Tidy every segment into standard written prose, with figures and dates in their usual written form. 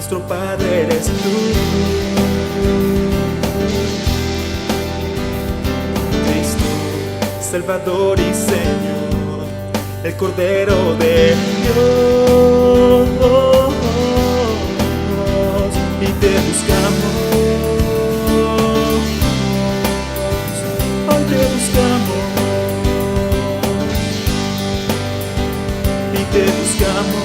nuestro Padre eres tú. Cristo, Salvador y Señor, el Cordero de Dios, y te buscamos, hoy te buscamos, y te buscamos,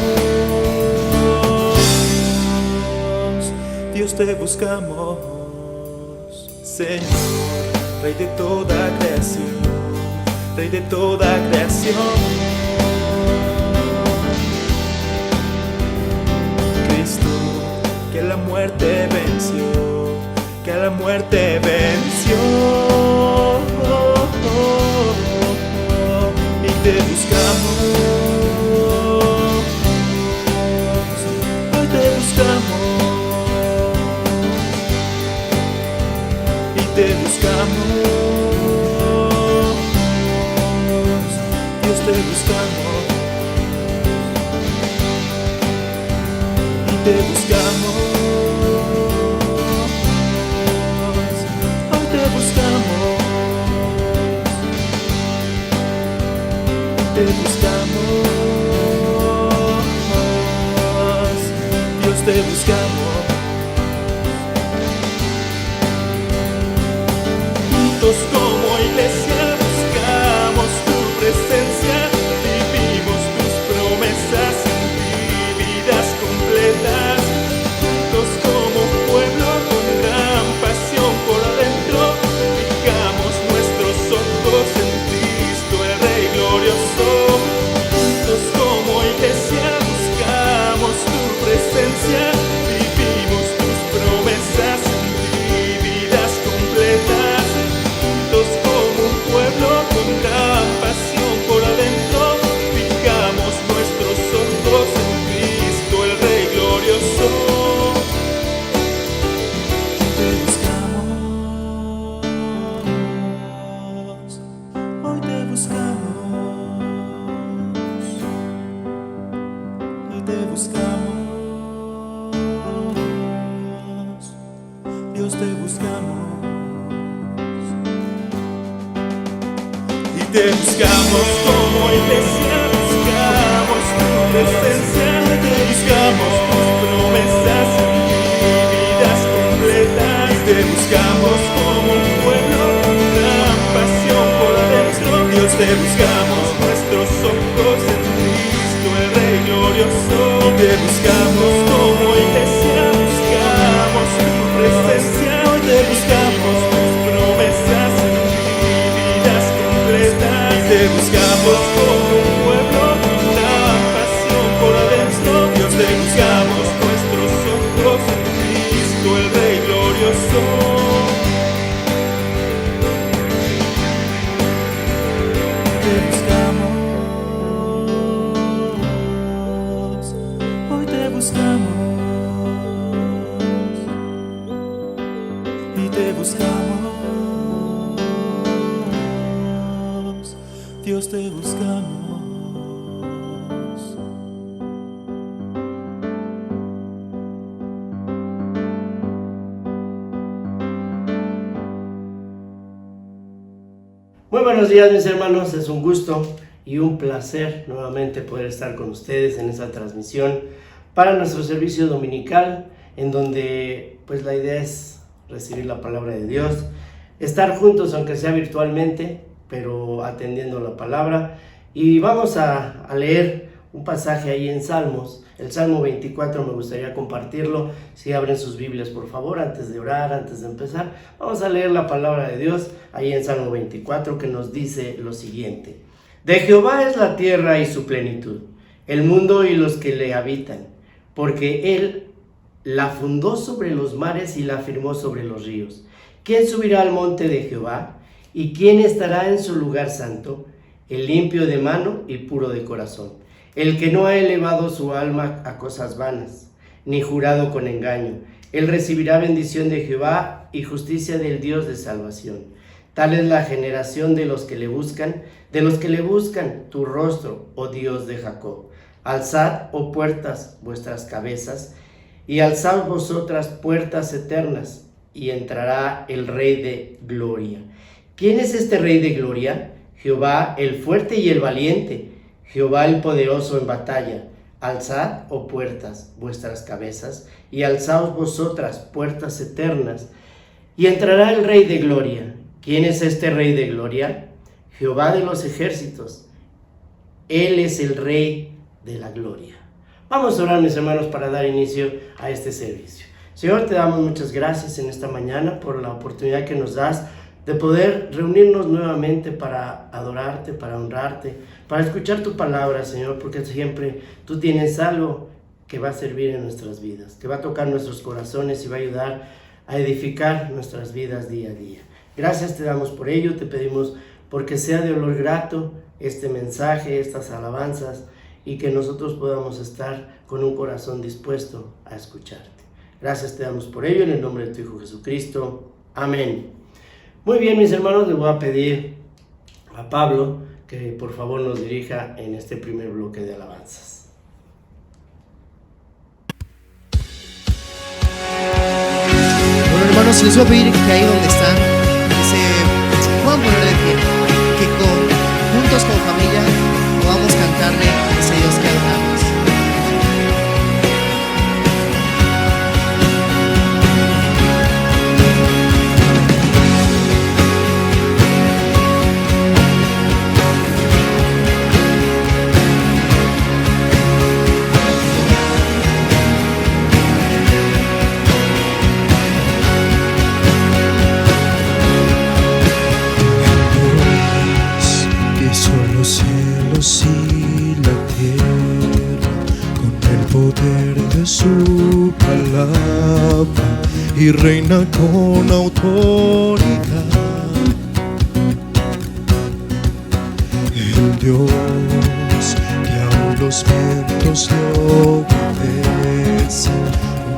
Dios te buscamos, Señor, Rey de toda creación, Rey de toda creación. Cristo, que la muerte venció, que a la muerte venció, y te buscamos, hoy te buscamos, y te buscamos, Dios te buscamos, y te buscamos, hoy te buscamos, y te buscamos, Dios te buscamos. Juntos como iglesia buscamos tu presencia, vivimos tus promesas en ti, vidas completas. Juntos como pueblo con gran pasión por adentro, fijamos nuestros ojos en Cristo, el Rey glorioso. Juntos como iglesia buscamos tu presencia, vivimos tus promesas en ti, vidas completas. Juntos como un pueblo con gran pasión por adentro, fijamos nuestros ojos en Cristo, el Rey glorioso. Te buscamos, hoy te buscamos, y te buscamos, Dios te buscamos. Y te buscamos como iglesia, buscamos tu presencia, te buscamos tus promesas en ti, vidas completas. Y te buscamos como un pueblo con gran pasión por adentro, Dios te buscamos, nuestros ojos en Cristo, el Rey glorioso. Y te buscamos como iglesia, buscamos tu presencia, te buscamos tus promesas en ti, vidas completas. Y te buscamos como un pueblo con gran pasión por adentro, Dios te buscamos, nuestros ojos en Cristo, el Rey glorioso. Te buscamos, hoy te buscamos, y te buscamos, Dios te buscamos. Muy buenos días, mis hermanos, es un gusto y un placer nuevamente poder estar con ustedes en esta transmisión para nuestro servicio dominical, en donde pues la idea es recibir la palabra de Dios, estar juntos aunque sea virtualmente, pero atendiendo la palabra. Y vamos a leer un pasaje ahí en Salmos, el Salmo 24, me gustaría compartirlo. Si abren sus Biblias, por favor, antes de orar, antes de empezar, vamos a leer la palabra de Dios ahí en Salmo 24, que nos dice lo siguiente: De Jehová es la tierra y su plenitud, el mundo y los que le habitan, porque Él la fundó sobre los mares y la firmó sobre los ríos. ¿Quién subirá al monte de Jehová? ¿Y quién estará en su lugar santo? El limpio de mano y puro de corazón, el que no ha elevado su alma a cosas vanas, ni jurado con engaño. Él recibirá bendición de Jehová y justicia del Dios de salvación. Tal es la generación de los que le buscan tu rostro, oh Dios de Jacob. Alzad, oh puertas, vuestras cabezas, y alzaos vosotras puertas eternas, y entrará el Rey de gloria. ¿Quién es este Rey de gloria? Jehová el fuerte y el valiente, Jehová el poderoso en batalla. Alzad, oh puertas, vuestras cabezas, y alzaos vosotras puertas eternas, y entrará el Rey de gloria. ¿Quién es este Rey de gloria? Jehová de los ejércitos. Él es el Rey de la gloria. Vamos a orar, mis hermanos, para dar inicio a este servicio. Señor, te damos muchas gracias en esta mañana por la oportunidad que nos das de poder reunirnos nuevamente para adorarte, para honrarte, para escuchar tu palabra, Señor, porque siempre tú tienes algo que va a servir en nuestras vidas, que va a tocar nuestros corazones y va a ayudar a edificar nuestras vidas día a día. Gracias te damos por ello, te pedimos porque sea de olor grato este mensaje, estas alabanzas, y que nosotros podamos estar con un corazón dispuesto a escucharte. Gracias te damos por ello en el nombre de tu Hijo Jesucristo. Amén. Muy bien, mis hermanos, le voy a pedir a Pablo que por favor nos dirija en este primer bloque de alabanzas. Bueno, hermanos, les voy a pedir que ahí donde están, que se puedan poner de pie, que juntos como familia podamos cantarle a ese Dios que adoramos. Y la tierra con el poder de su palabra y reina con autoridad. El Dios que aún los vientos le obedecen,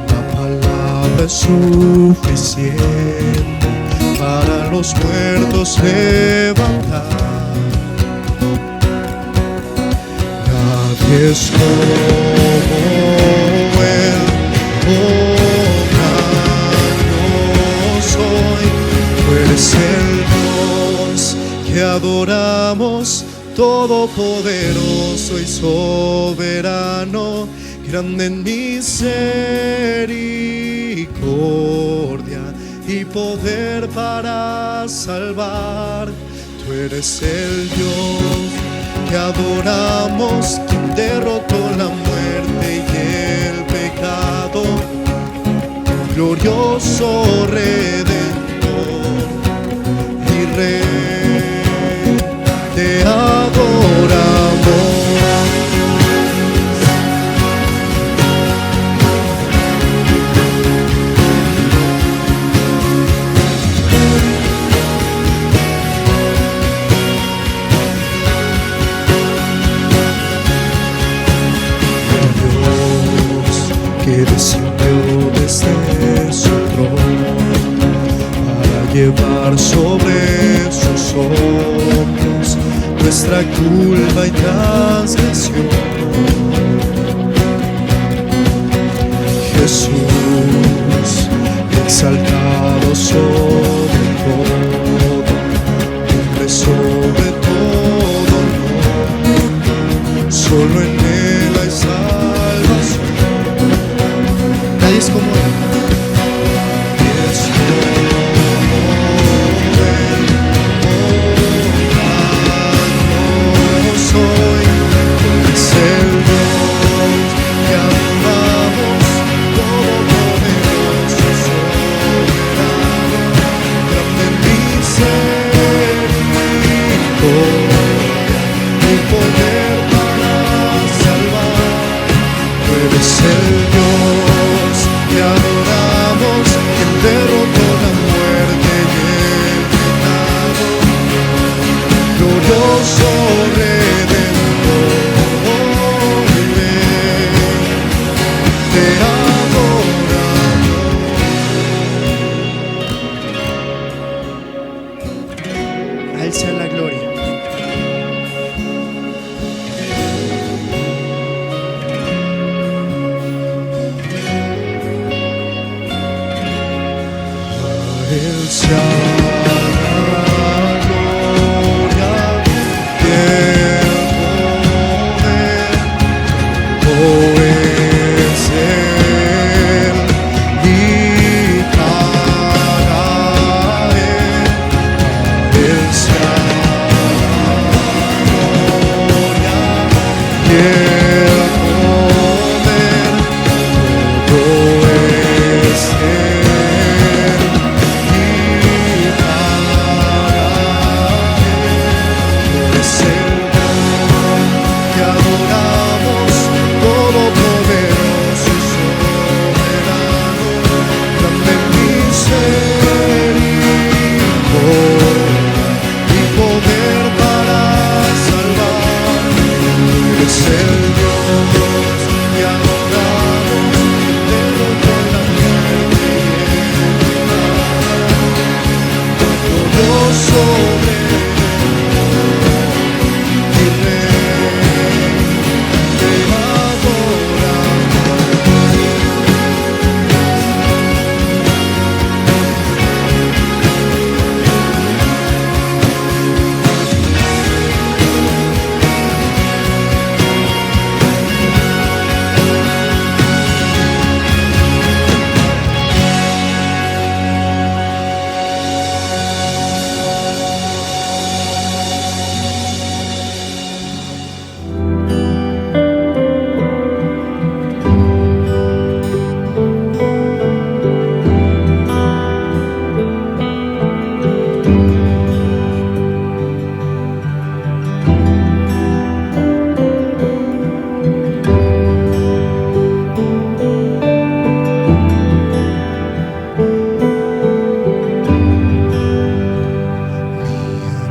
una palabra es suficiente para los muertos levantar. Es como Él, yo soy, tú eres el Dios que adoramos, todopoderoso y soberano, grande en misericordia y poder para salvar. Tú eres el Dios que adoramos, quien derrotó la muerte y el pecado, glorioso Redentor y Rey, te adoramos. Que descendió desde su trono para llevar sobre sus hombros nuestra culpa y transgresión. Jesús, exaltado sobre todo, hombre sobre todo, no, solo en Él hay salvación. Nadie es como Él. Es como Él, yo soy, es el Dios que amamos, todopoderoso, soberano, grande en misericordia y poder para salvar. Tú eres el Dios que sea la gloria y el poder, oh, es Él, y para Él sea la gloria y el poder, todo es Él, y para Él es el Dios que adoramos, todopoderoso y soberano, grande en misericordia y poder para salvar. Es el Dios que adoramos, de la muerte todo sobre y Rey, te adoramos. Mi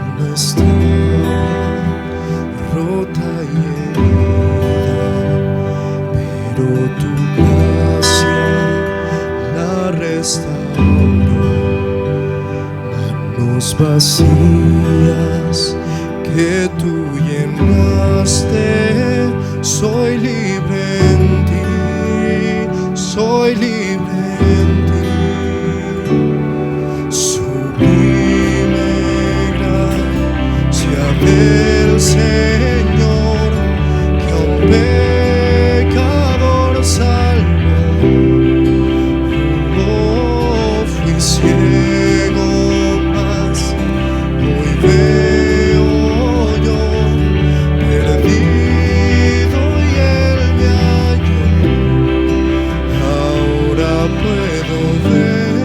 alma está rota y herida, pero tu gracia la restauró. Manos vacías que tú llenaste, soy libre en ti, soy libre en ti. Sublime gracia del Señor, que a un pecador salvó. Oh, fui ciego, mas hoy veo yo, perdido y Él me halló. Ahora puedo ver,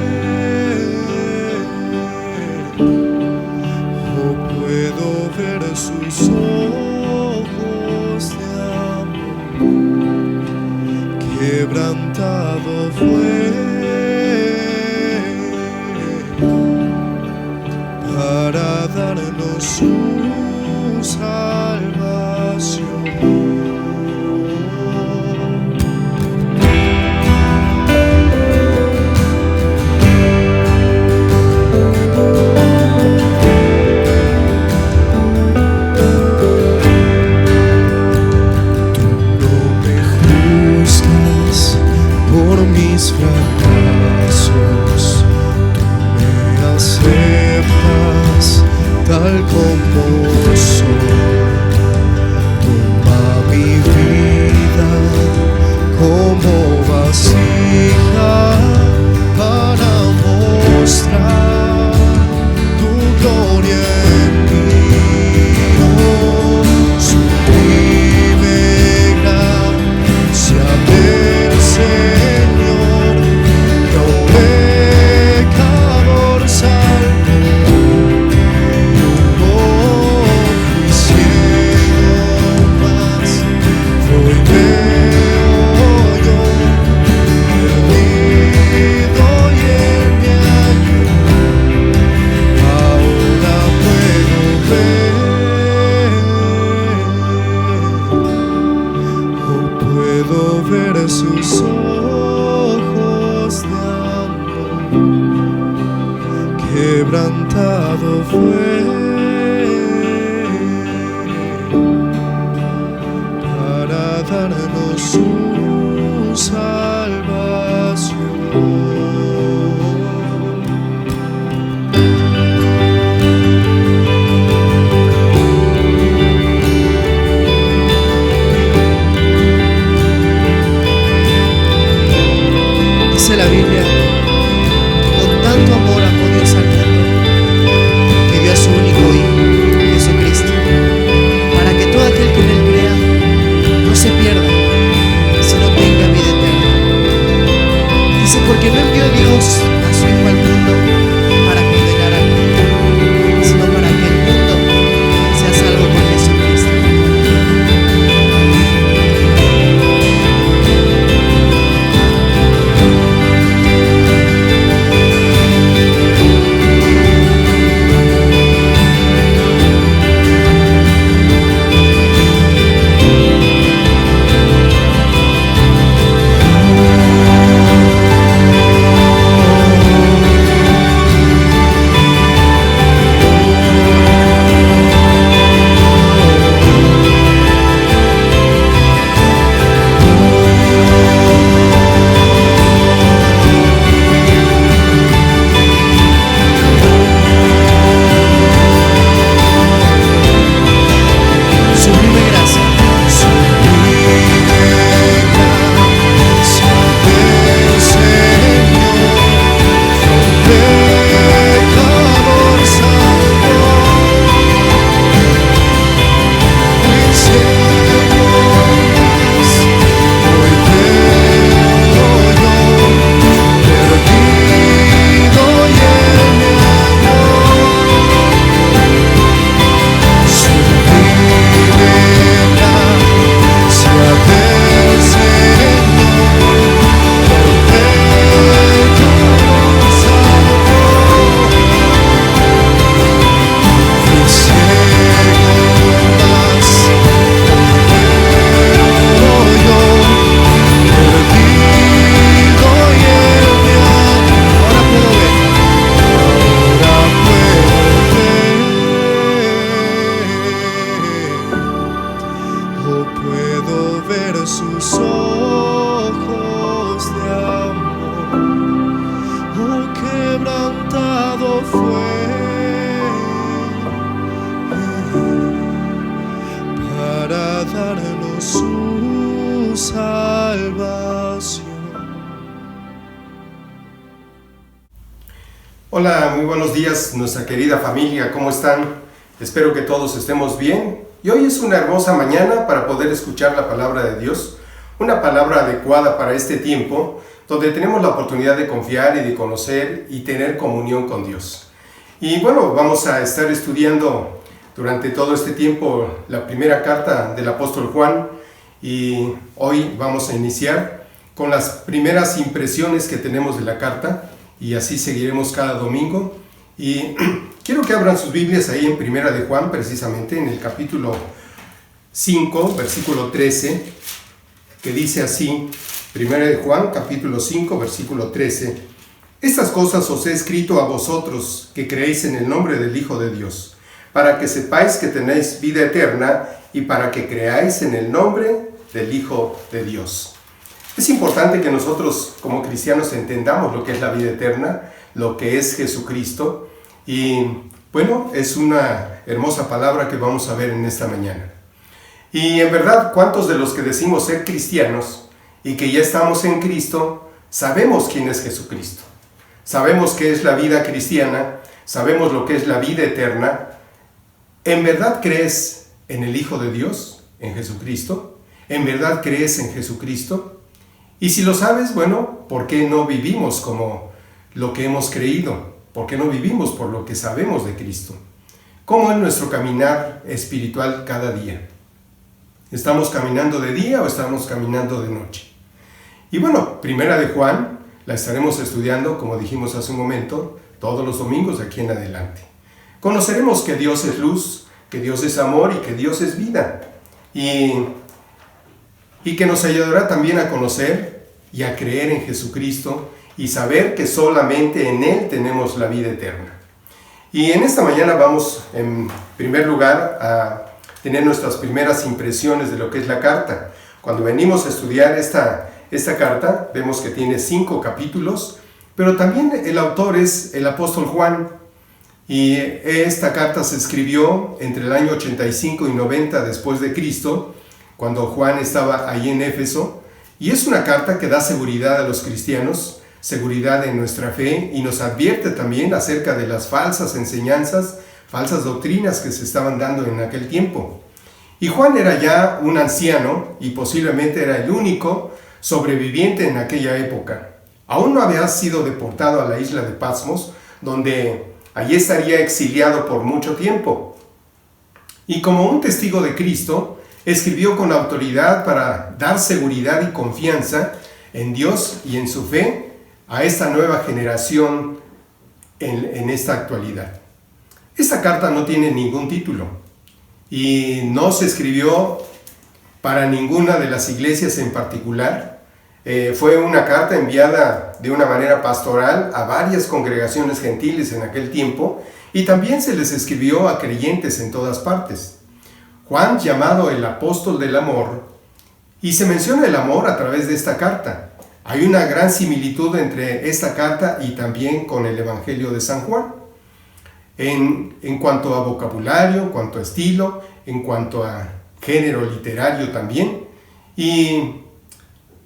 oh, puedo ver sus ojos de amor. Quebrantado fue para darnos su salvación. No me juzgas por mis fracasos, tú me aceptas tal como soy. Toma mi vida como vasija para mostrar tu gloria en mí. Oh, sublime gracia del Señor, que a un pecador salvó. Oh, fui ciego, mas hoy veo yo, perdido y Él me halló. Ahora puedo ver, oh, puedo ver sus ojos de amor. Quebrantado fue para darnos su salvación. Dice la Biblia que con tanto amor amó Dios al mundo que dio a su único Hijo, Jesucristo, para que todo aquel que en Él crea no se pierda, sino tenga vida eterna. Dice, porque no envió Dios a su Hijo al mundo para condenar al mundo, sino para que el mundo sea salvo por Jesucristo. Hola, muy buenos días, nuestra querida familia, ¿cómo están? Espero que todos estemos bien. Y hoy es una hermosa mañana para poder escuchar la palabra de Dios, una palabra adecuada para este tiempo, donde tenemos la oportunidad de confiar y de conocer y tener comunión con Dios. Y bueno, vamos a estar estudiando durante todo este tiempo la primera carta del apóstol Juan, y hoy vamos a iniciar con las primeras impresiones que tenemos de la carta, y así seguiremos cada domingo. Y quiero que abran sus Biblias ahí en Primera de Juan, precisamente en el capítulo 5, versículo 13, que dice así, Primera de Juan, capítulo 5, versículo 13. Estas cosas os he escrito a vosotros que creéis en el nombre del Hijo de Dios, para que sepáis que tenéis vida eterna y para que creáis en el nombre del Hijo de Dios. Es importante que nosotros como cristianos entendamos lo que es la vida eterna, lo que es Jesucristo, y bueno, es una hermosa palabra que vamos a ver en esta mañana. Y en verdad, ¿cuántos de los que decimos ser cristianos y que ya estamos en Cristo, sabemos quién es Jesucristo? Sabemos qué es la vida cristiana, sabemos lo que es la vida eterna. ¿En verdad crees en el Hijo de Dios, en Jesucristo? ¿En verdad crees en Jesucristo? Y si lo sabes, bueno, ¿por qué no vivimos como lo que hemos creído? ¿Por qué no vivimos por lo que sabemos de Cristo? ¿Cómo es nuestro caminar espiritual cada día? ¿Estamos caminando de día o estamos caminando de noche? Y bueno, Primera de Juan la estaremos estudiando, como dijimos hace un momento, todos los domingos de aquí en adelante. Conoceremos que Dios es luz, que Dios es amor y que Dios es vida. Y que nos ayudará también a conocer y a creer en Jesucristo y saber que solamente en Él tenemos la vida eterna. Y en esta mañana vamos, en primer lugar, a tener nuestras primeras impresiones de lo que es la carta. Cuando venimos a estudiar esta carta, vemos que tiene 5 capítulos, pero también el autor es el apóstol Juan. Y esta carta se escribió entre el año 85 y 90 después de Cristo, cuando Juan estaba ahí en Éfeso, y es una carta que da seguridad a los cristianos seguridad en nuestra fe y nos advierte también acerca de las falsas enseñanzas, falsas doctrinas que se estaban dando en aquel tiempo. Y Juan era ya un anciano y posiblemente era el único sobreviviente en aquella época. Aún no había sido deportado a la isla de Patmos, donde allí estaría exiliado por mucho tiempo. Y como un testigo de Cristo, escribió con autoridad para dar seguridad y confianza en Dios y en su fe a esta nueva generación en esta actualidad. Esta carta no tiene ningún título y no se escribió para ninguna de las iglesias en particular. Fue una carta enviada de una manera pastoral a varias congregaciones gentiles en aquel tiempo y también se les escribió a creyentes en todas partes. Juan, llamado el apóstol del amor, y se menciona el amor a través de esta carta. Hay una gran similitud entre esta carta y también con el Evangelio de San Juan, en cuanto a vocabulario, en cuanto a estilo, en cuanto a género literario también. Y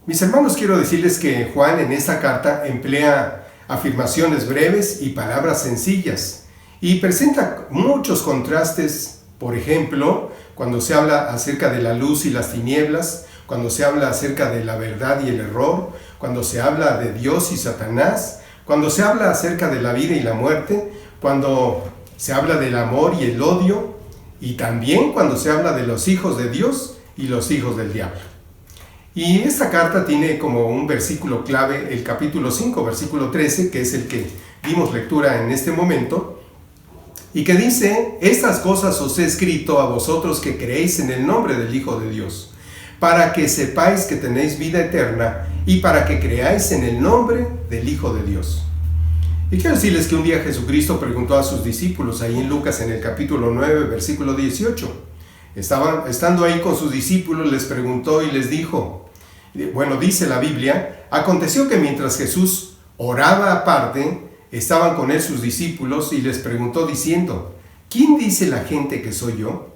mis hermanos, quiero decirles que Juan en esta carta emplea afirmaciones breves y palabras sencillas y presenta muchos contrastes. Por ejemplo, cuando se habla acerca de la luz y las tinieblas, cuando se habla acerca de la verdad y el error, cuando se habla de Dios y Satanás, cuando se habla acerca de la vida y la muerte, cuando se habla del amor y el odio, y también cuando se habla de los hijos de Dios y los hijos del diablo. Y esta carta tiene como un versículo clave el capítulo 5, versículo 13, que es el que dimos lectura en este momento, y que dice: estas cosas os he escrito a vosotros que creéis en el nombre del Hijo de Dios, para que sepáis que tenéis vida eterna y para que creáis en el nombre del Hijo de Dios. Y quiero decirles que un día Jesucristo preguntó a sus discípulos, ahí en Lucas en el capítulo 9, versículo 18. Estando ahí con sus discípulos, les preguntó y les dijo, bueno, dice la Biblia, aconteció que mientras Jesús oraba aparte, estaban con él sus discípulos y les preguntó diciendo, ¿quién dice la gente que soy yo?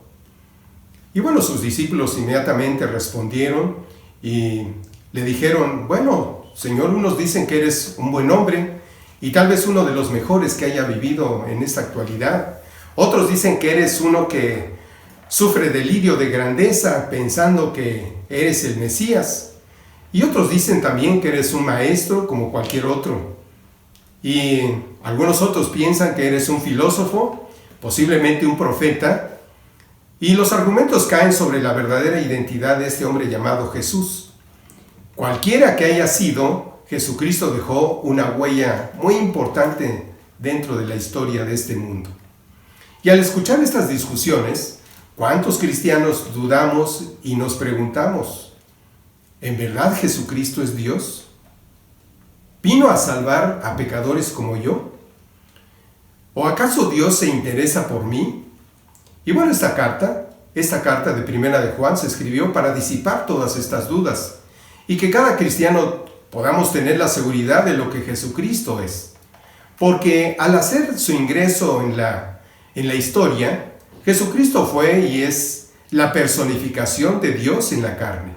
Y bueno, sus discípulos inmediatamente respondieron y le dijeron, bueno, Señor, unos dicen que eres un buen hombre y tal vez uno de los mejores que haya vivido en esta actualidad. Otros dicen que eres uno que sufre delirio de grandeza pensando que eres el Mesías. Y otros dicen también que eres un maestro como cualquier otro. Y algunos otros piensan que eres un filósofo, posiblemente un profeta. Y los argumentos caen sobre la verdadera identidad de este hombre llamado Jesús. Cualquiera que haya sido, Jesucristo dejó una huella muy importante dentro de la historia de este mundo. Y al escuchar estas discusiones, ¿cuántos cristianos dudamos y nos preguntamos, ¿en verdad Jesucristo es Dios? ¿Vino a salvar a pecadores como yo? ¿O acaso Dios se interesa por mí? Y bueno, esta carta de Primera de Juan se escribió para disipar todas estas dudas y que cada cristiano podamos tener la seguridad de lo que Jesucristo es. Porque al hacer su ingreso en la historia, Jesucristo fue y es la personificación de Dios en la carne.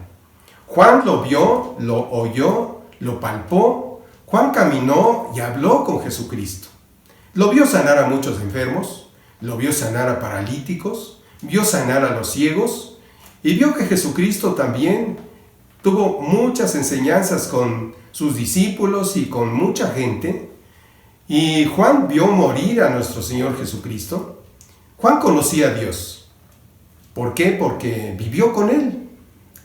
Juan lo vio, lo oyó, lo palpó. Juan caminó y habló con Jesucristo. Lo vio sanar a muchos enfermos, lo vio sanar a paralíticos, vio sanar a los ciegos y vio que Jesucristo también tuvo muchas enseñanzas con sus discípulos y con mucha gente. Y Juan vio morir a nuestro Señor Jesucristo. Juan conocía a Dios. ¿Por qué? Porque vivió con Él.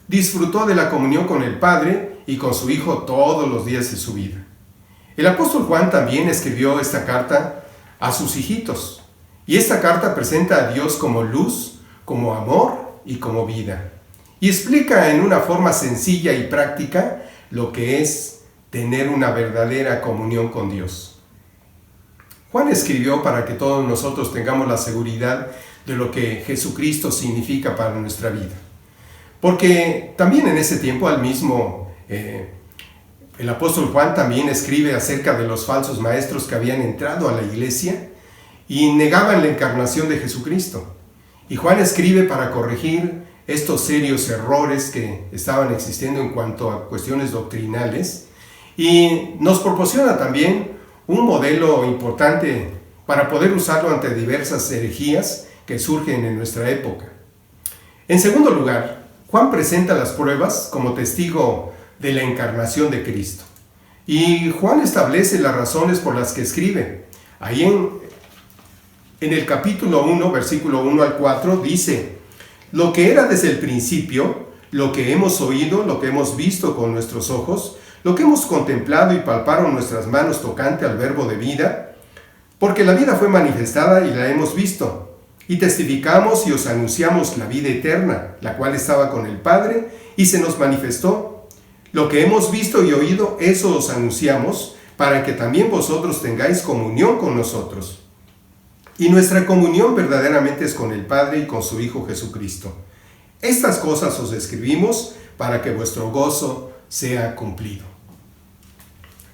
Disfrutó de la comunión con el Padre y con su Hijo todos los días de su vida. El apóstol Juan también escribió esta carta a sus hijitos. Y esta carta presenta a Dios como luz, como amor y como vida. Y explica en una forma sencilla y práctica lo que es tener una verdadera comunión con Dios. Juan escribió para que todos nosotros tengamos la seguridad de lo que Jesucristo significa para nuestra vida. Porque también en ese tiempo el apóstol Juan también escribe acerca de los falsos maestros que habían entrado a la iglesia y negaban la encarnación de Jesucristo. Y Juan escribe para corregir estos serios errores que estaban existiendo en cuanto a cuestiones doctrinales y nos proporciona también un modelo importante para poder usarlo ante diversas herejías que surgen en nuestra época. En segundo lugar, Juan presenta las pruebas como testigo de la encarnación de Cristo. Y Juan establece las razones por las que escribe. Ahí en el capítulo 1, versículo 1 al 4, dice: lo que era desde el principio, lo que hemos oído, lo que hemos visto con nuestros ojos, lo que hemos contemplado y palparon nuestras manos tocante al verbo de vida, porque la vida fue manifestada y la hemos visto. Y testificamos y os anunciamos la vida eterna, la cual estaba con el Padre y se nos manifestó. Lo que hemos visto y oído, eso os anunciamos, para que también vosotros tengáis comunión con nosotros. Y nuestra comunión verdaderamente es con el Padre y con su Hijo Jesucristo. Estas cosas os escribimos para que vuestro gozo sea cumplido.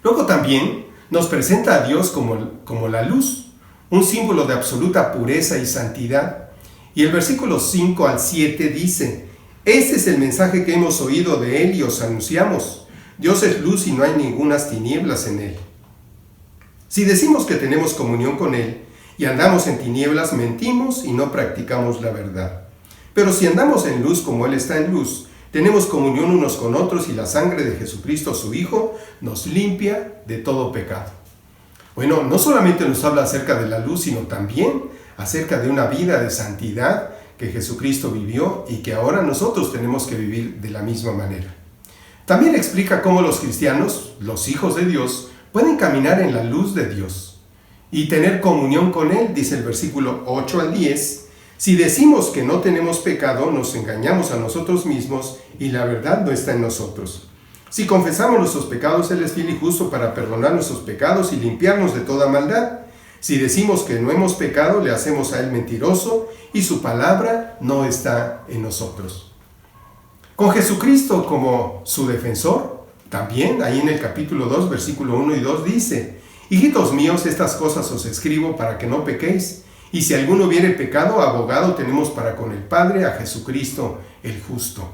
Luego también nos presenta a Dios como la luz, un símbolo de absoluta pureza y santidad. Y el versículo 5 al 7 dice: este es el mensaje que hemos oído de Él y os anunciamos. Dios es luz y no hay ningunas tinieblas en Él. Si decimos que tenemos comunión con Él y andamos en tinieblas, mentimos y no practicamos la verdad. Pero si andamos en luz como Él está en luz, tenemos comunión unos con otros y la sangre de Jesucristo, su Hijo, nos limpia de todo pecado. Bueno, no solamente nos habla acerca de la luz, sino también acerca de una vida de santidad que Jesucristo vivió y que ahora nosotros tenemos que vivir de la misma manera. También explica cómo los cristianos, los hijos de Dios, pueden caminar en la luz de Dios y tener comunión con Él, dice el versículo 8 al 10. Si decimos que no tenemos pecado, nos engañamos a nosotros mismos y la verdad no está en nosotros. Si confesamos nuestros pecados, Él es fiel y justo para perdonar nuestros pecados y limpiarnos de toda maldad. Si decimos que no hemos pecado, le hacemos a Él mentiroso y su palabra no está en nosotros. Con Jesucristo como su defensor, también ahí en el capítulo 2, versículo 1 y 2 dice: hijitos míos, estas cosas os escribo para que no pequéis. Y si alguno hubiere pecado, abogado tenemos para con el Padre, a Jesucristo el justo.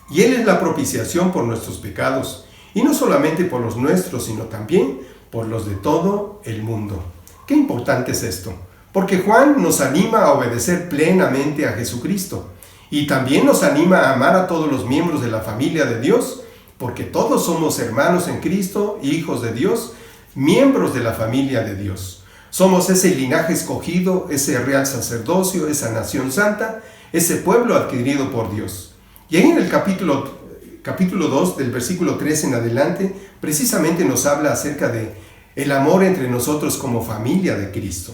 Y Él es la propiciación por nuestros pecados, y no solamente por los nuestros, sino también por los de todo el mundo. Qué importante es esto, porque Juan nos anima a obedecer plenamente a Jesucristo, y también nos anima a amar a todos los miembros de la familia de Dios, porque todos somos hermanos en Cristo, hijos de Dios, miembros de la familia de Dios. Somos ese linaje escogido, ese real sacerdocio, esa nación santa, ese pueblo adquirido por Dios. Y ahí en el capítulo 2, del versículo 3 en adelante, precisamente nos habla acerca de el amor entre nosotros como familia de Cristo.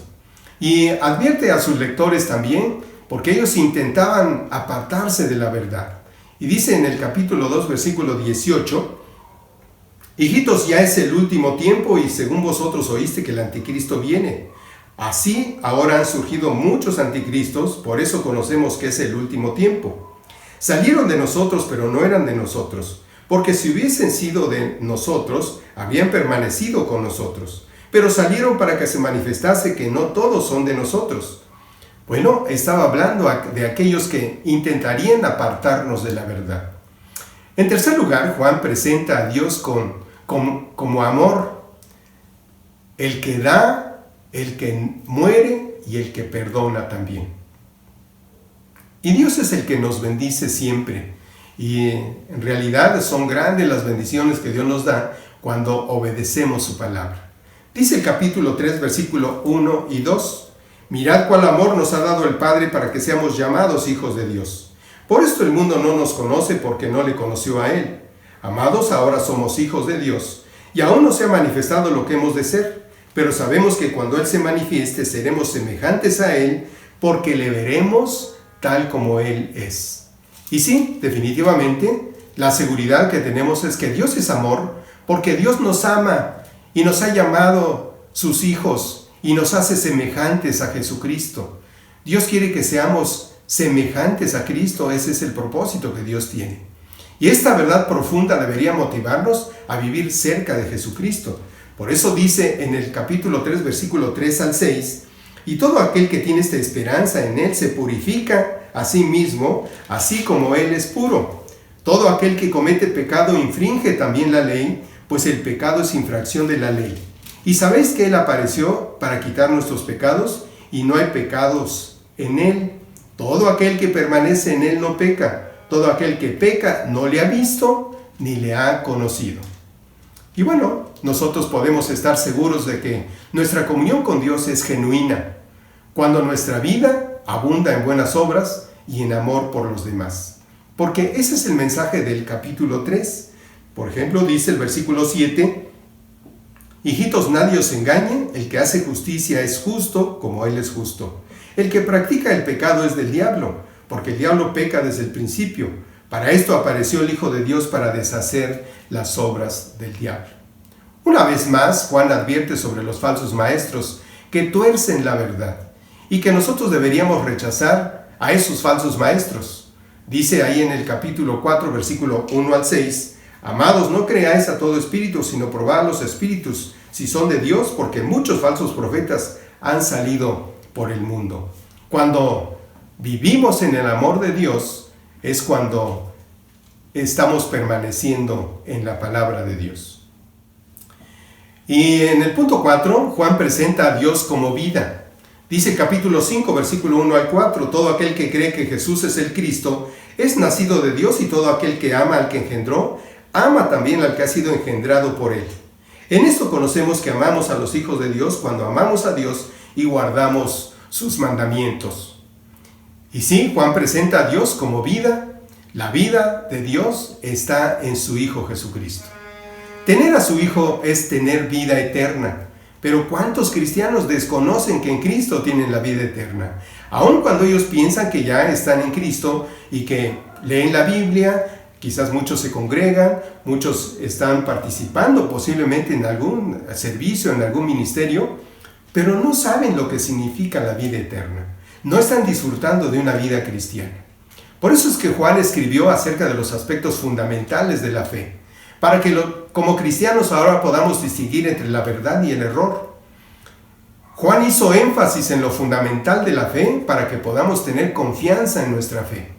Y advierte a sus lectores también, porque ellos intentaban apartarse de la verdad. Y dice en el capítulo 2, versículo 18: hijitos, ya es el último tiempo y según vosotros oíste que el anticristo viene. Así ahora han surgido muchos anticristos, por eso conocemos que es el último tiempo. Salieron de nosotros, pero no eran de nosotros, porque si hubiesen sido de nosotros, habrían permanecido con nosotros. Pero salieron para que se manifestase que no todos son de nosotros. Bueno, estaba hablando de aquellos que intentarían apartarnos de la verdad. En tercer lugar, Juan presenta a Dios como amor, el que da, el que muere y el que perdona también. Y Dios es el que nos bendice siempre. Y en realidad son grandes las bendiciones que Dios nos da cuando obedecemos su palabra. Dice el capítulo 3, versículo 1 y 2: mirad cuál amor nos ha dado el Padre para que seamos llamados hijos de Dios. Por esto el mundo no nos conoce, porque no le conoció a Él. Amados, ahora somos hijos de Dios, y aún no se ha manifestado lo que hemos de ser, pero sabemos que cuando Él se manifieste seremos semejantes a Él, porque le veremos tal como Él es. Y sí, definitivamente, la seguridad que tenemos es que Dios es amor, porque Dios nos ama y nos ha llamado sus hijos y nos hace semejantes a Jesucristo. Dios quiere que seamos semejantes a Cristo, ese es el propósito que Dios tiene. Y esta verdad profunda debería motivarnos a vivir cerca de Jesucristo. Por eso dice en el capítulo 3, versículo 3 al 6: y todo aquel que tiene esta esperanza en Él se purifica a sí mismo, así como Él es puro. Todo aquel que comete pecado infringe también la ley, pues el pecado es infracción de la ley. Y sabéis que Él apareció para quitar nuestros pecados, y no hay pecados en Él. Todo aquel que permanece en Él no peca. Todo aquel que peca no le ha visto ni le ha conocido. Y bueno, nosotros podemos estar seguros de que nuestra comunión con Dios es genuina, cuando nuestra vida abunda en buenas obras y en amor por los demás. Porque ese es el mensaje del capítulo 3. Por ejemplo, dice el versículo 7, hijitos, nadie os engañe, el que hace justicia es justo como Él es justo. El que practica el pecado es del diablo, porque el diablo peca desde el principio. Para esto apareció el Hijo de Dios, para deshacer las obras del diablo. Una vez más, Juan advierte sobre los falsos maestros que tuercen la verdad y que nosotros deberíamos rechazar a esos falsos maestros. Dice ahí en el capítulo 4, versículo 1 al 6, amados, no creáis a todo espíritu, sino probad los espíritus, si son de Dios, porque muchos falsos profetas han salido por el mundo. Cuando vivimos en el amor de Dios, es cuando estamos permaneciendo en la palabra de Dios. Y en el punto 4, Juan presenta a Dios como vida. Dice capítulo 5, versículo 1 al 4, todo aquel que cree que Jesús es el Cristo es nacido de Dios, y todo aquel que ama al que engendró, ama también al que ha sido engendrado por Él. En esto conocemos que amamos a los hijos de Dios cuando amamos a Dios y guardamos sus mandamientos. Y sí, Juan presenta a Dios como vida. La vida de Dios está en su Hijo Jesucristo. Tener a su Hijo es tener vida eterna. Pero ¿cuántos cristianos desconocen que en Cristo tienen la vida eterna? Aun cuando ellos piensan que ya están en Cristo y que leen la Biblia, quizás muchos se congregan, muchos están participando posiblemente en algún servicio, en algún ministerio, pero no saben lo que significa la vida eterna. No están disfrutando de una vida cristiana. Por eso es que Juan escribió acerca de los aspectos fundamentales de la fe, para que como cristianos ahora podamos distinguir entre la verdad y el error. Juan hizo énfasis en lo fundamental de la fe para que podamos tener confianza en nuestra fe.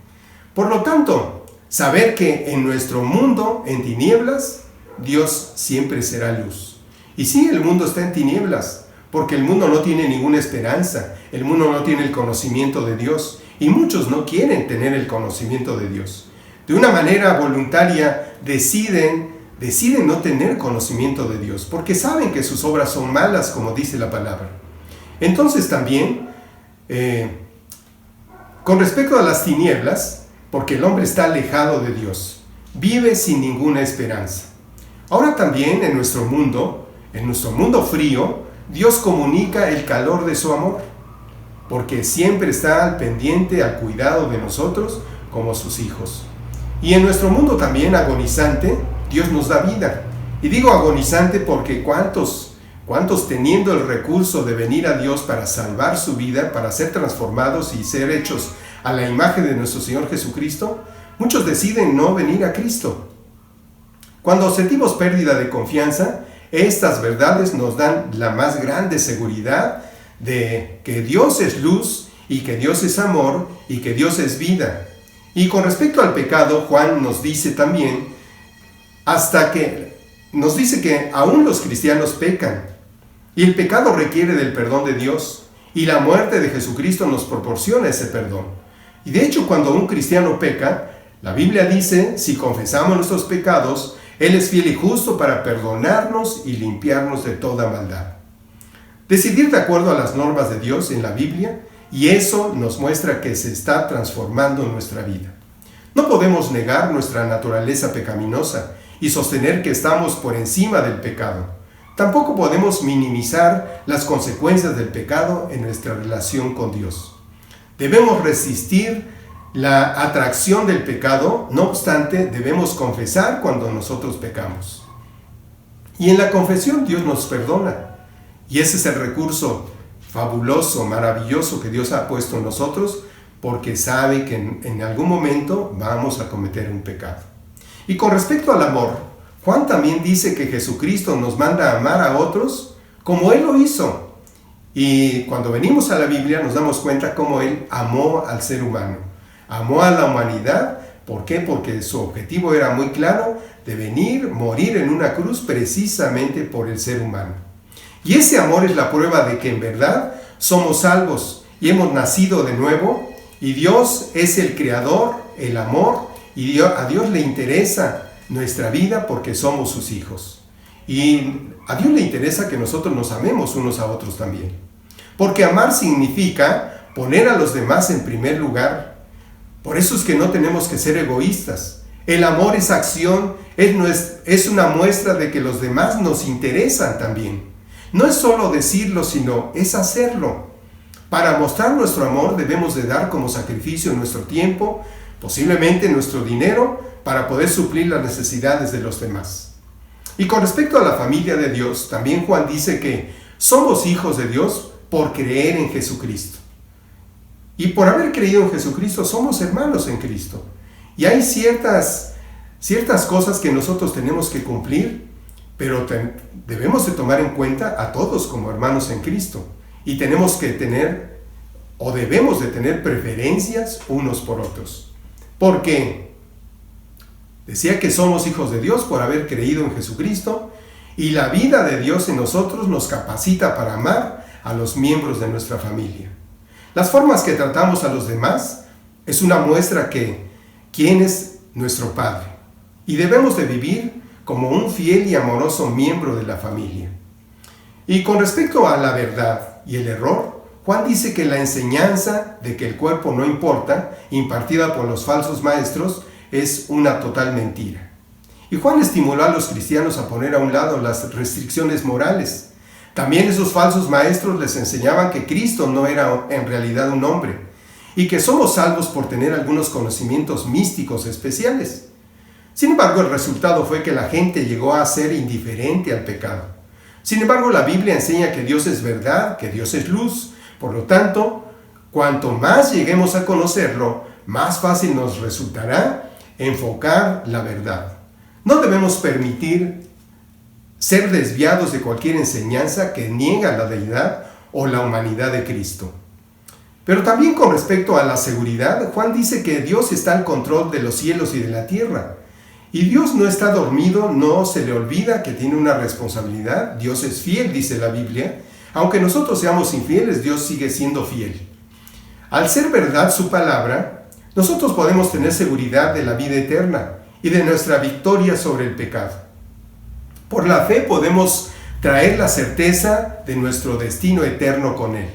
Por lo tanto, saber que en nuestro mundo, en tinieblas, Dios siempre será luz. Y sí, el mundo está en tinieblas, porque el mundo no tiene ninguna esperanza, el mundo no tiene el conocimiento de Dios, y muchos no quieren tener el conocimiento de Dios. De una manera voluntaria deciden no tener conocimiento de Dios, porque saben que sus obras son malas, como dice la palabra. Entonces también, con respecto a las tinieblas, porque el hombre está alejado de Dios, vive sin ninguna esperanza. Ahora también en nuestro mundo frío, Dios comunica el calor de su amor, porque siempre está al pendiente, al cuidado de nosotros como sus hijos. Y en nuestro mundo también agonizante, Dios nos da vida. Y digo agonizante porque ¿cuántos teniendo el recurso de venir a Dios para salvar su vida, para ser transformados y ser hechos a la imagen de nuestro Señor Jesucristo, muchos deciden no venir a Cristo? Cuando sentimos pérdida de confianza, estas verdades nos dan la más grande seguridad de que Dios es luz y que Dios es amor y que Dios es vida. Y con respecto al pecado, Juan nos dice también, que aún los cristianos pecan, y el pecado requiere del perdón de Dios, y la muerte de Jesucristo nos proporciona ese perdón. Y de hecho, cuando un cristiano peca, la Biblia dice, si confesamos nuestros pecados, Él es fiel y justo para perdonarnos y limpiarnos de toda maldad. Decidir de acuerdo a las normas de Dios en la Biblia, y eso nos muestra que se está transformando nuestra vida. No podemos negar nuestra naturaleza pecaminosa y sostener que estamos por encima del pecado. Tampoco podemos minimizar las consecuencias del pecado en nuestra relación con Dios. Debemos resistir la atracción del pecado, no obstante, debemos confesar cuando nosotros pecamos. Y en la confesión Dios nos perdona. Y ese es el recurso fabuloso, maravilloso que Dios ha puesto en nosotros, porque sabe que en algún momento vamos a cometer un pecado. Y con respecto al amor, Juan también dice que Jesucristo nos manda a amar a otros como Él lo hizo. Y cuando venimos a la Biblia nos damos cuenta cómo Él amó al ser humano, amó a la humanidad. ¿Por qué? Porque su objetivo era muy claro, de venir, morir en una cruz precisamente por el ser humano. Y ese amor es la prueba de que en verdad somos salvos y hemos nacido de nuevo, y Dios es el creador, el amor, y a Dios le interesa nuestra vida porque somos sus hijos. Y a Dios le interesa que nosotros nos amemos unos a otros también. Porque amar significa poner a los demás en primer lugar. Por eso es que no tenemos que ser egoístas. El amor es acción, es una muestra de que los demás nos interesan también. No es solo decirlo, sino es hacerlo. Para mostrar nuestro amor debemos de dar como sacrificio nuestro tiempo, posiblemente nuestro dinero, para poder suplir las necesidades de los demás. Y con respecto a la familia de Dios, también Juan dice que somos hijos de Dios por creer en Jesucristo. Y por haber creído en Jesucristo somos hermanos en Cristo. Y hay ciertas cosas que nosotros tenemos que cumplir, pero debemos de tomar en cuenta a todos como hermanos en Cristo. Y tenemos que tener, o debemos de tener preferencias unos por otros. ¿Por qué? Decía que somos hijos de Dios por haber creído en Jesucristo, y la vida de Dios en nosotros nos capacita para amar a los miembros de nuestra familia. Las formas que tratamos a los demás es una muestra que quién es nuestro Padre, y debemos de vivir como un fiel y amoroso miembro de la familia. Y con respecto a la verdad y el error, Juan dice que la enseñanza de que el cuerpo no importa, impartida por los falsos maestros, es una total mentira. Y Juan estimuló a los cristianos a poner a un lado las restricciones morales. También esos falsos maestros les enseñaban que Cristo no era en realidad un hombre, y que somos salvos por tener algunos conocimientos místicos especiales. Sin embargo, el resultado fue que la gente llegó a ser indiferente al pecado. Sin embargo, la Biblia enseña que Dios es verdad, que Dios es luz. Por lo tanto, cuanto más lleguemos a conocerlo, más fácil nos resultará enfocar la verdad. No debemos permitir ser desviados de cualquier enseñanza que niega la deidad o la humanidad de Cristo. Pero también con respecto a la seguridad, Juan dice que Dios está al control de los cielos y de la tierra. Y Dios no está dormido, no se le olvida que tiene una responsabilidad. Dios es fiel, dice la Biblia. Aunque nosotros seamos infieles, Dios sigue siendo fiel. Al ser verdad su palabra, nosotros podemos tener seguridad de la vida eterna y de nuestra victoria sobre el pecado. Por la fe podemos traer la certeza de nuestro destino eterno con Él.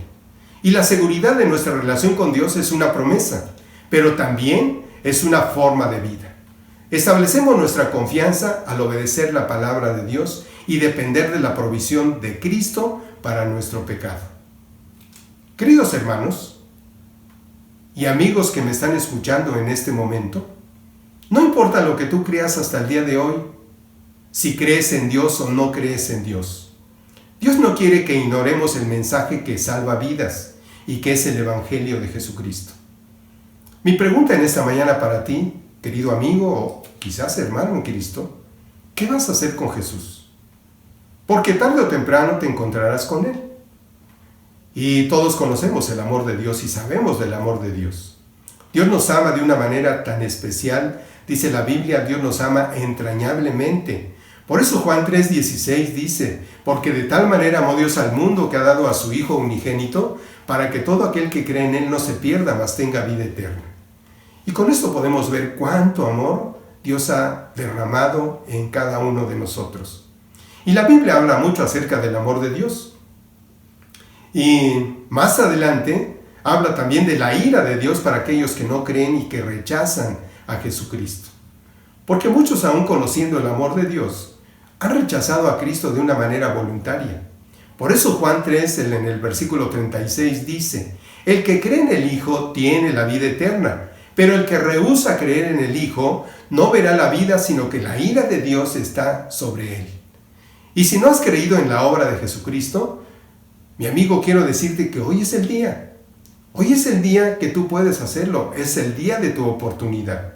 Y la seguridad de nuestra relación con Dios es una promesa, pero también es una forma de vida. Establecemos nuestra confianza al obedecer la palabra de Dios y depender de la provisión de Cristo para nuestro pecado. Queridos hermanos y amigos que me están escuchando en este momento, no importa lo que tú creas hasta el día de hoy, si crees en Dios o no crees en Dios. Dios no quiere que ignoremos el mensaje que salva vidas y que es el Evangelio de Jesucristo. Mi pregunta en esta mañana para ti, querido amigo o quizás hermano en Cristo, ¿qué vas a hacer con Jesús? Porque tarde o temprano te encontrarás con Él. Y todos conocemos el amor de Dios y sabemos del amor de Dios. Dios nos ama de una manera tan especial. Dice la Biblia, Dios nos ama entrañablemente. Por eso Juan 3:16 dice, porque de tal manera amó Dios al mundo que ha dado a su Hijo unigénito, para que todo aquel que cree en Él no se pierda, mas tenga vida eterna. Y con esto podemos ver cuánto amor Dios ha derramado en cada uno de nosotros. Y la Biblia habla mucho acerca del amor de Dios. Y más adelante habla también de la ira de Dios para aquellos que no creen y que rechazan a Jesucristo. Porque muchos, aún conociendo el amor de Dios, han rechazado a Cristo de una manera voluntaria. Por eso Juan 3, en el versículo 36, dice, el que cree en el Hijo tiene la vida eterna, pero el que rehúsa creer en el Hijo no verá la vida, sino que la ira de Dios está sobre él. Y si no has creído en la obra de Jesucristo, mi amigo, quiero decirte que hoy es el día. Hoy es el día que tú puedes hacerlo. Es el día de tu oportunidad.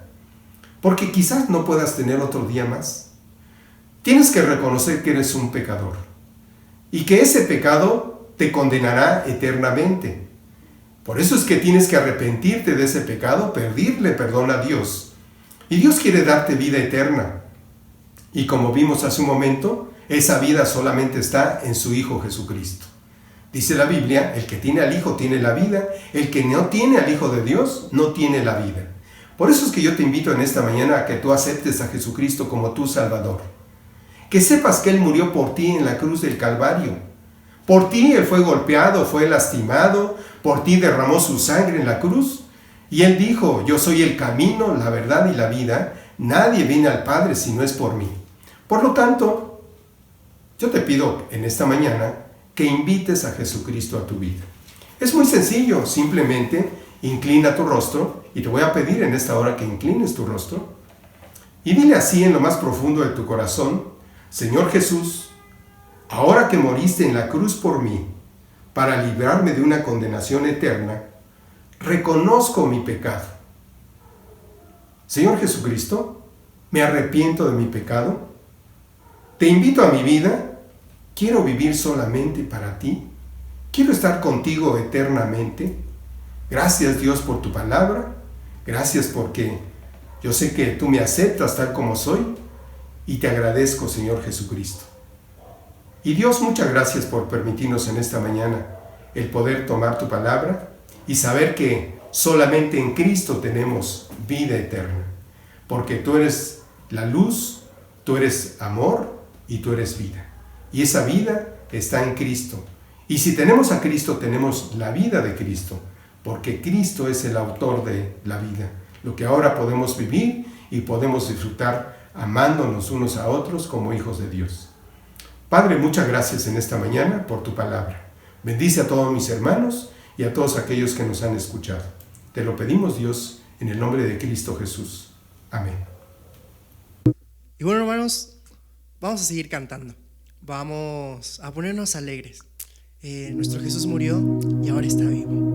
Porque quizás no puedas tener otro día más. Tienes que reconocer que eres un pecador. Y que ese pecado te condenará eternamente. Por eso es que tienes que arrepentirte de ese pecado, pedirle perdón a Dios. Y Dios quiere darte vida eterna. Y como vimos hace un momento, esa vida solamente está en su Hijo Jesucristo. Dice la Biblia, el que tiene al Hijo tiene la vida, el que no tiene al Hijo de Dios no tiene la vida. Por eso es que yo te invito en esta mañana a que tú aceptes a Jesucristo como tu Salvador. Que sepas que Él murió por ti en la cruz del Calvario. Por ti Él fue golpeado, fue lastimado, por ti derramó su sangre en la cruz. Y Él dijo, yo soy el camino, la verdad y la vida. Nadie viene al Padre si no es por mí. Por lo tanto, yo te pido en esta mañana que invites a Jesucristo a tu vida. Es muy sencillo, simplemente inclina tu rostro y te voy a pedir en esta hora que inclines tu rostro y dile así en lo más profundo de tu corazón: Señor Jesús, ahora que moriste en la cruz por mí para librarme de una condenación eterna, reconozco mi pecado. Señor Jesucristo, me arrepiento de mi pecado, te invito a mi vida, quiero vivir solamente para ti, quiero estar contigo eternamente. Gracias Dios por tu palabra, gracias porque yo sé que tú me aceptas tal como soy y te agradezco, Señor Jesucristo. Y Dios, muchas gracias por permitirnos en esta mañana el poder tomar tu palabra y saber que solamente en Cristo tenemos vida eterna, porque tú eres la luz, tú eres amor y tú eres vida. Y esa vida está en Cristo. Y si tenemos a Cristo, tenemos la vida de Cristo, porque Cristo es el autor de la vida, lo que ahora podemos vivir y podemos disfrutar amándonos unos a otros como hijos de Dios. Padre, muchas gracias en esta mañana por tu palabra. Bendice a todos mis hermanos y a todos aquellos que nos han escuchado. Te lo pedimos, Dios, en el nombre de Cristo Jesús. Amén. Y bueno, hermanos, vamos a seguir cantando. Vamos a ponernos alegres. Nuestro Jesús murió y ahora está vivo.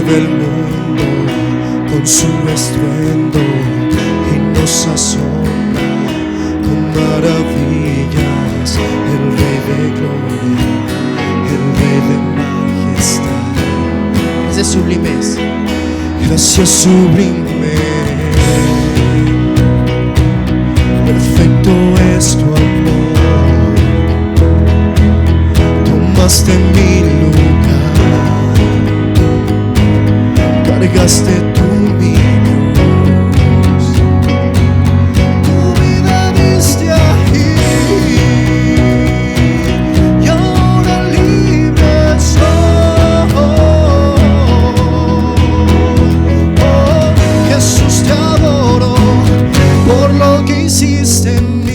El mundo con su estruendo y nos asombra con maravillas. El Rey de gloria, el Rey de majestad. Gracias sublimes. Gracias sublime. Perfecto es tu amor. Tomaste mi lugar. Cargaste tú mi cruz, tu vida diste ahí, y ahora libre soy. Oh, Jesús, te adoro por lo que hiciste en mí.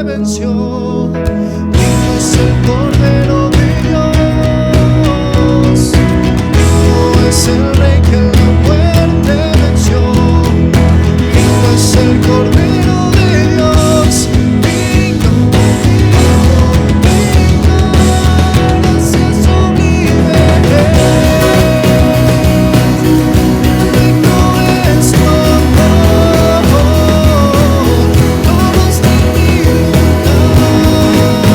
venció. Digno es el Cordero de Dios. Digno es el Rey que la muerte venció. Digno es el Cordero de Dios. Digno, digno, digno. Gracias sublime. Digno es tu amor. Tomaste mi lugar.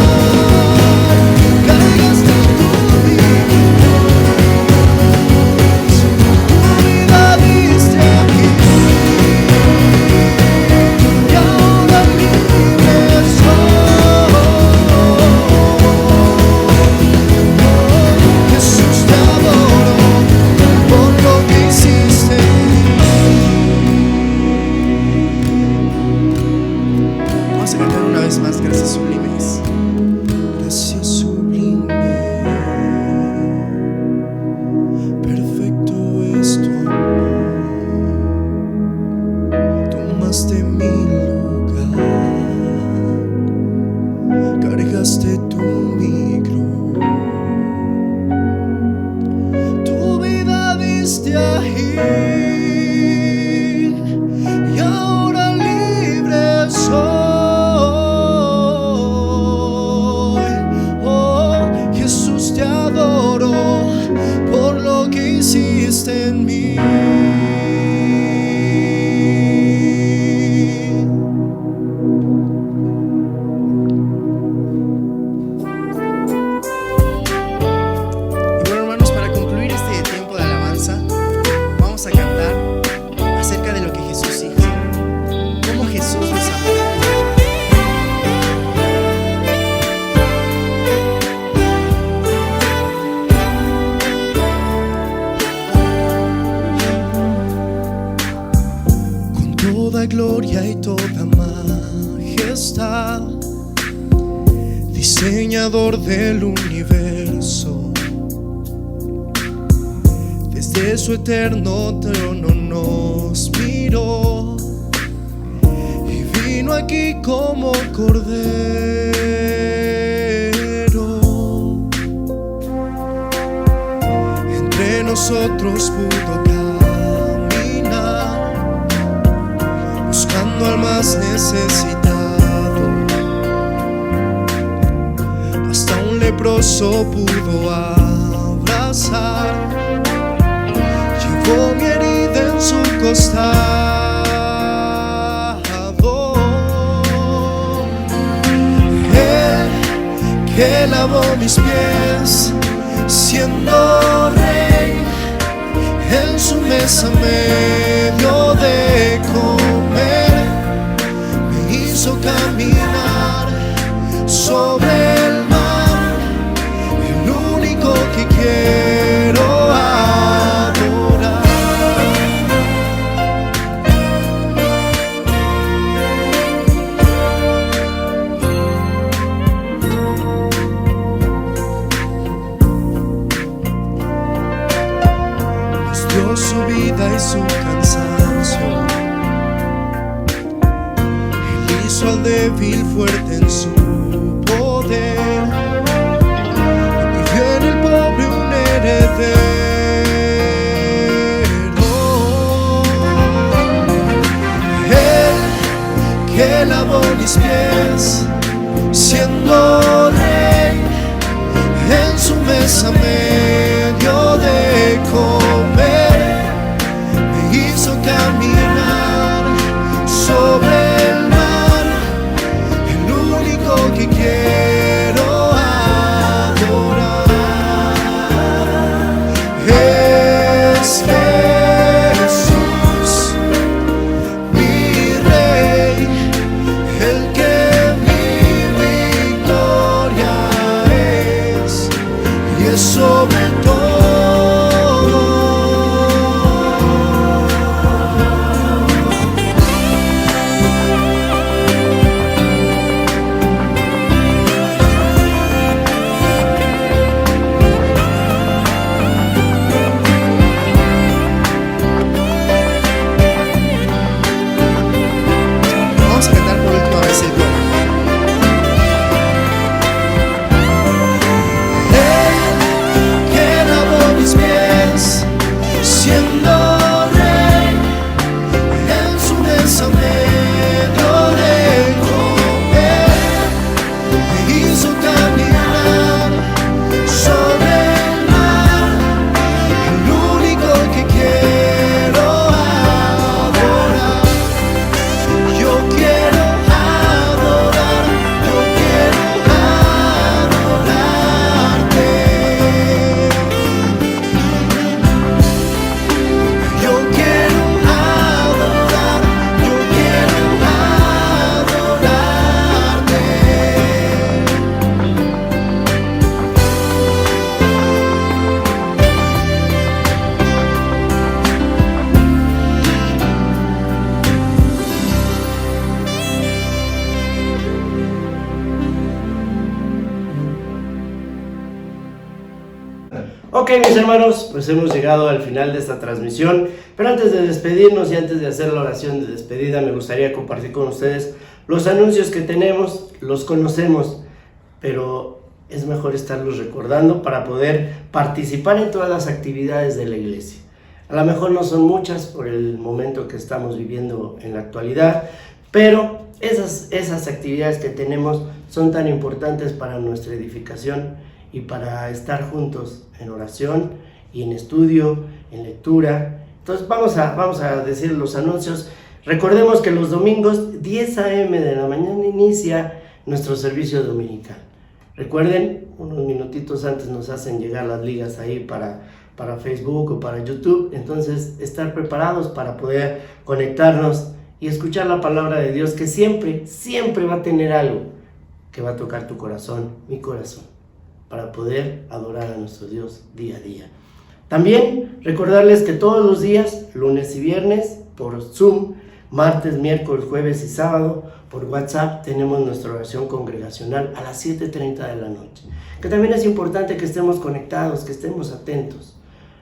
Cargaste tu vida. Tu vida diste aquí. Y ahora libre soy. Jesús, te adoro por lo que hiciste en mí. Vamos a cantar una vez más, gracias sublimes. Gracias sublime. Perfecto es tu amor. Tomaste mi lugar. Cargaste tu micro. Tu vida diste ahí. Y ahora libre soy. Oh, Jesús, te adoro por lo que hiciste en mí. Y bueno, hermanos, para concluir este tiempo de alabanza, vamos a cantar acerca de lo que Jesús hizo, cómo Jesús nos amó. Con toda gloria y toda majestad, diseñador del universo, desde su eterno trono nos miró y vino aquí como cordero. Entre nosotros pudo caminar, buscando al más necesitado. Hasta un leproso pudo abrazar. Llevó mi herida en su costado. Él que lavó mis pies, siendo rey, en su mesa me dio de comer. Me hizo caminar sobre el mar, el único que quiero adorar. Nos dio su vida y su cansancio. Él hizo al débil fuerte en su poder. Y dio en el pobre un heredero. Él que lavó mis pies, siendo rey, en su mesa me dio de comer. Me hizo caminar sobre el mar, el único que quiero adorar. Es Jesús, mi Rey, el que mi victoria es, y es sobre todo mis hermanos, pues hemos llegado al final de esta transmisión, pero antes de despedirnos y antes de hacer la oración de despedida, me gustaría compartir con ustedes los anuncios que tenemos. Los conocemos, pero es mejor estarlos recordando para poder participar en todas las actividades de la iglesia. A lo mejor no son muchas por el momento que estamos viviendo en la actualidad, pero esas actividades que tenemos son tan importantes para nuestra edificación y para estar juntos en oración y en estudio, en lectura. Entonces vamos a decir los anuncios. Recordemos que los domingos 10 a.m. de la mañana inicia nuestro servicio dominical. Recuerden, unos minutitos antes nos hacen llegar las ligas ahí para Facebook o para YouTube. Entonces estar preparados para poder conectarnos y escuchar la palabra de Dios, que siempre va a tener algo que va a tocar tu corazón, mi corazón, para poder adorar a nuestro Dios día a día. También recordarles que todos los días, lunes y viernes, por Zoom, martes, miércoles, jueves y sábado, por WhatsApp, tenemos nuestra oración congregacional a las 7:30 de la noche. Que también es importante que estemos conectados, que estemos atentos.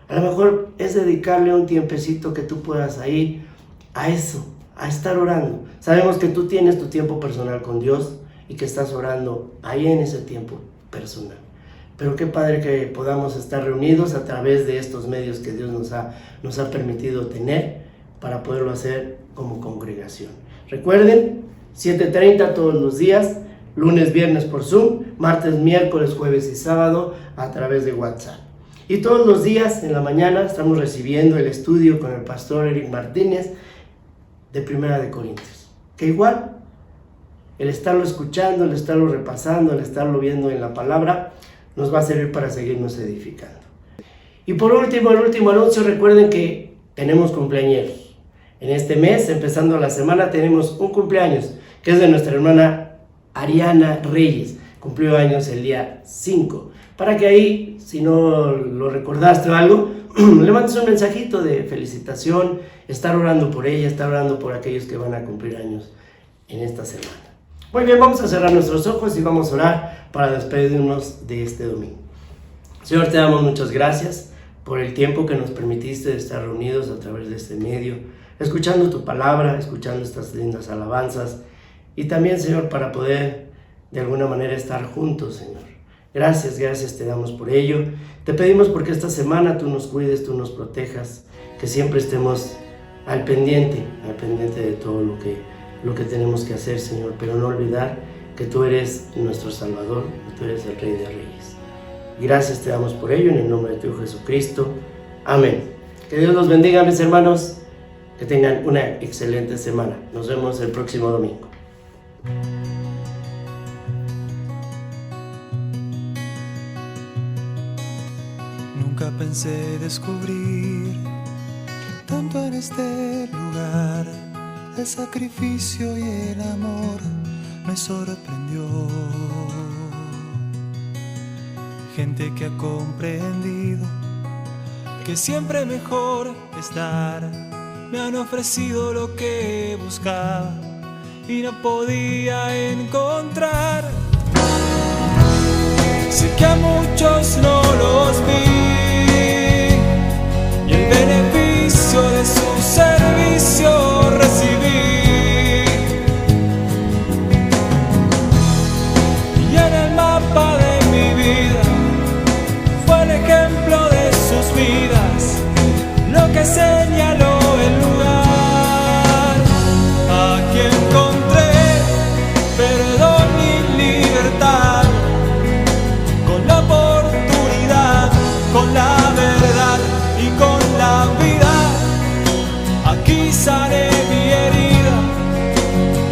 A lo mejor es dedicarle un tiempecito que tú puedas ir a eso, a estar orando. Sabemos que tú tienes tu tiempo personal con Dios y que estás orando ahí en ese tiempo personal. Pero qué padre que podamos estar reunidos a través de estos medios que Dios nos ha permitido tener para poderlo hacer como congregación. Recuerden, 7:30 todos los días, lunes, viernes por Zoom, martes, miércoles, jueves y sábado a través de WhatsApp. Y todos los días en la mañana estamos recibiendo el estudio con el pastor Eric Martínez de Primera de Corintios. Que igual, el estarlo escuchando, el estarlo repasando, el estarlo viendo en la palabra, nos va a servir para seguirnos edificando. Y por último, el último anuncio, recuerden que tenemos cumpleaños. En este mes, empezando la semana, tenemos un cumpleaños, que es de nuestra hermana Ariana Reyes. Cumplió años el día 5. Para que ahí, si no lo recordaste o algo, le mandes un mensajito de felicitación, estar orando por ella, estar orando por aquellos que van a cumplir años en esta semana. Muy bien, vamos a cerrar nuestros ojos y vamos a orar para despedirnos de este domingo. Señor, te damos muchas gracias por el tiempo que nos permitiste de estar reunidos a través de este medio, escuchando tu palabra, escuchando estas lindas alabanzas y también, Señor, para poder de alguna manera estar juntos, Señor. Gracias te damos por ello. Te pedimos porque esta semana tú nos cuides, tú nos protejas, que siempre estemos al pendiente de todo lo que tenemos que hacer, Señor, pero no olvidar que tú eres nuestro Salvador, que tú eres el Rey de Reyes. Gracias te damos por ello en el nombre de tu Hijo Jesucristo. Amén. Que Dios los bendiga, mis hermanos. Que tengan una excelente semana. Nos vemos el próximo domingo. Nunca pensé descubrir tanto en este lugar. El sacrificio y el amor me sorprendió. Gente que ha comprendido que siempre mejor es dar. Me han ofrecido lo que buscaba y no podía encontrar. Sé que a muchos no los vi y el beneficio de su servicio recibí. Y en el mapa de mi vida fue el ejemplo de sus vidas lo que señaló el lugar. Aquí encontré perdón y libertad, con la oportunidad, con la verdad y con la vida. Aquí sané mi herida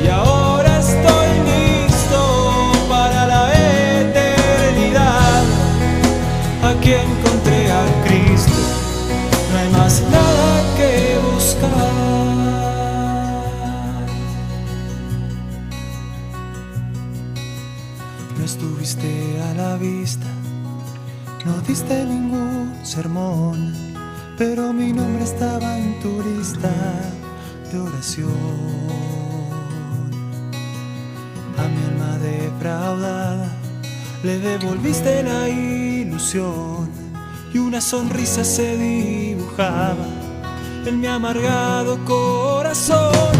y ahora estoy listo para la eternidad. Aquí encontré a Cristo, no hay más nada que buscar. No estuviste a la vista, no diste ningún sermón, pero mi nombre estaba en tu lista de oración. A mi alma defraudada le devolviste la ilusión y una sonrisa se dibujaba en mi amargado corazón.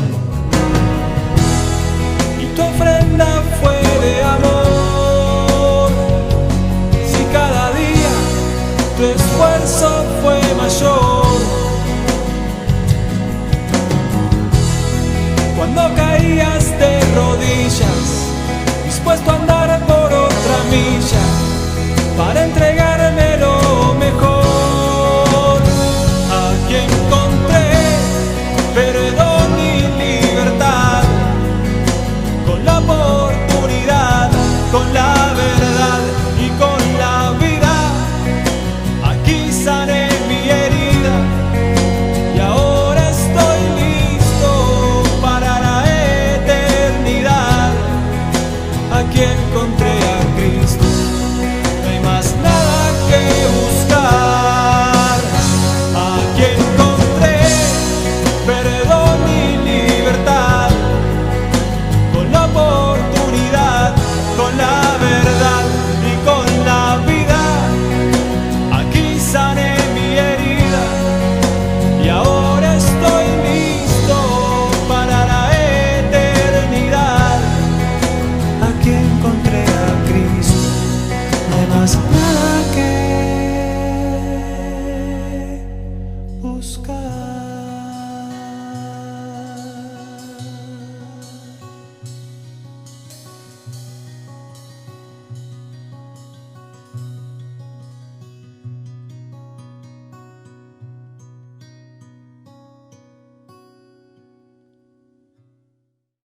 Y tu ofrenda fue de amor.